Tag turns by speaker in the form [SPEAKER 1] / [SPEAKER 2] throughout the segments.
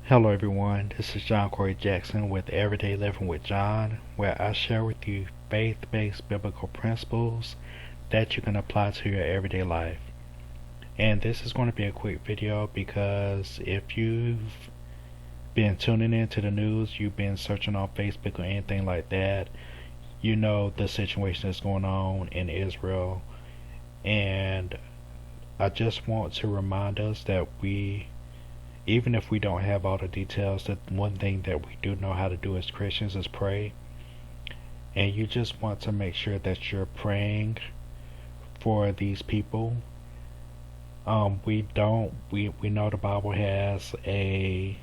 [SPEAKER 1] Hello everyone, this is John Corey Jackson with Everyday Living with John, where I share with you faith-based biblical principles that you can apply to your everyday life. And this is going to be a quick video because if you've been tuning into the news, you've been searching on Facebook or anything like that, you know the situation that's going on in Israel. And I just want to remind us that even if we don't have all the details, that one thing that we do know how to do as Christians is pray. And you just want to make sure that you're praying for these people. We know the Bible has we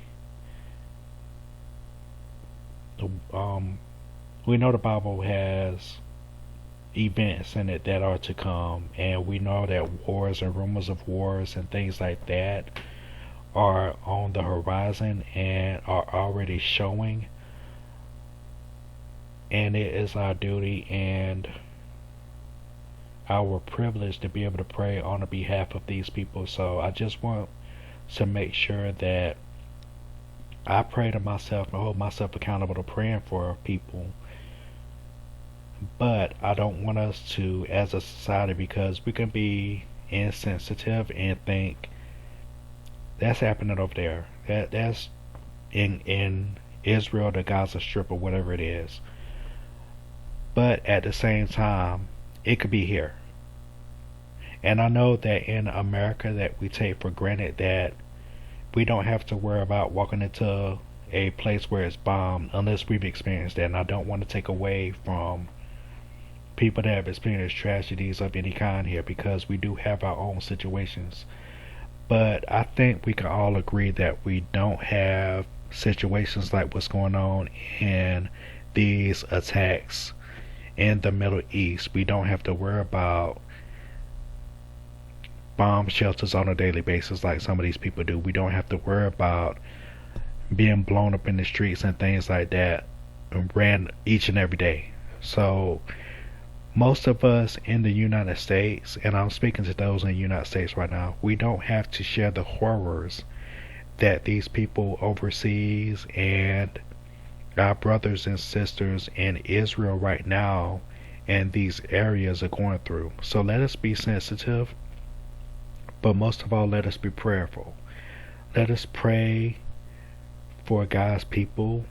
[SPEAKER 1] know the Bible has events in it that are to come, and we know that wars and rumors of wars and things like that are on the horizon and are already showing, and it is our duty and our privilege to be able to pray on the behalf of these people. So I just want to make sure that I pray to myself and hold myself accountable to praying for people. But I don't want us to, as a society, because we can be insensitive and think that's happening over there. That's in Israel, the Gaza Strip, or whatever it is. But at the same time, it could be here. And I know that in America that we take for granted that we don't have to worry about walking into a place where it's bombed unless we've experienced that. And I don't want to take away from people that have experienced tragedies of any kind here, because we do have our own situations. But I think we can all agree that we don't have situations like what's going on in these attacks in the Middle East. We don't have to worry about bomb shelters on a daily basis like some of these people do. We don't have to worry about being blown up in the streets and things like that ran each and every day. So most of us in the United States, and I'm speaking to those in the United States right now, we don't have to share the horrors that these people overseas and our brothers and sisters in Israel right now and these areas are going through. So let us be sensitive, but most of all, let us be prayerful. Let us pray for God's people,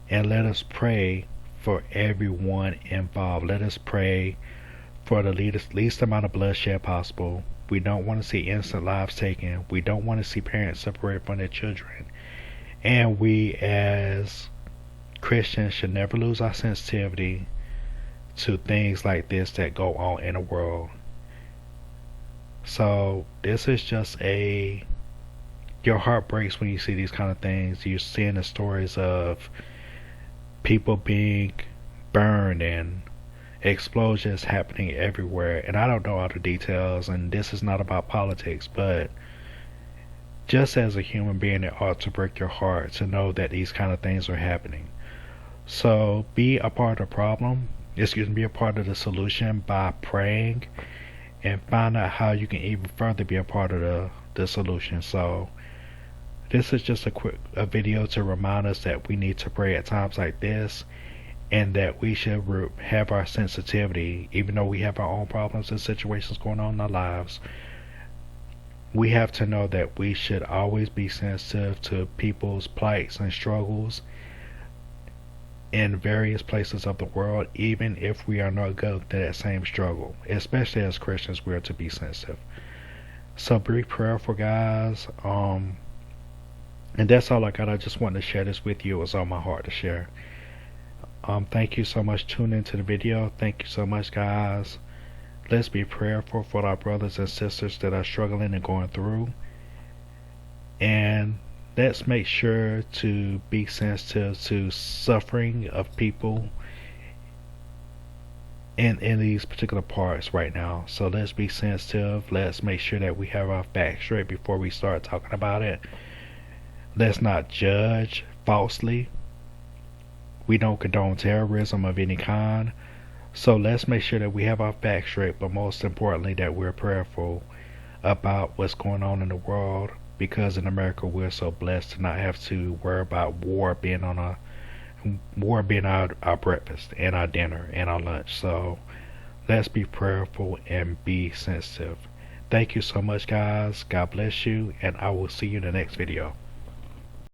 [SPEAKER 1] and let us pray for everyone involved. Let us pray for the least amount of bloodshed possible. We don't want to see innocent lives taken. We don't want to see parents separated from their children. And we as Christians should never lose our sensitivity to things like this that go on in the world. So this is just your heart breaks when you see these kind of things. You're seeing the stories of people being burned and explosions happening everywhere, and I don't know all the details, and this is not about politics, but just as a human being, it ought to break your heart to know that these kind of things are happening. So be a part of the problem, be a part of the solution by praying, and find out how you can even further be a part of the solution. So this is just a video to remind us that we need to pray at times like this, and that we should have our sensitivity. Even though we have our own problems and situations going on in our lives, we have to know that we should always be sensitive to people's plights and struggles in various places of the world, even if we are not going through that same struggle. Especially as Christians, we are to be sensitive. So be prayerful, guys. And that's all I got. I just wanted to share this with you. It was on my heart to share. Thank you so much for tuning into the video. Thank you so much, guys. Let's be prayerful for our brothers and sisters that are struggling and going through. And let's make sure to be sensitive to suffering of people in these particular parts right now. So let's be sensitive. Let's make sure that we have our facts straight before we start talking about it. Let's not judge falsely. We don't condone terrorism of any kind. So let's make sure that we have our facts straight, but most importantly that we're prayerful about what's going on in the world because in America we're so blessed to not have to worry about war being our breakfast and our dinner and our lunch. So let's be prayerful and be sensitive. Thank you so much, guys. God bless you, and I will see you in the next video.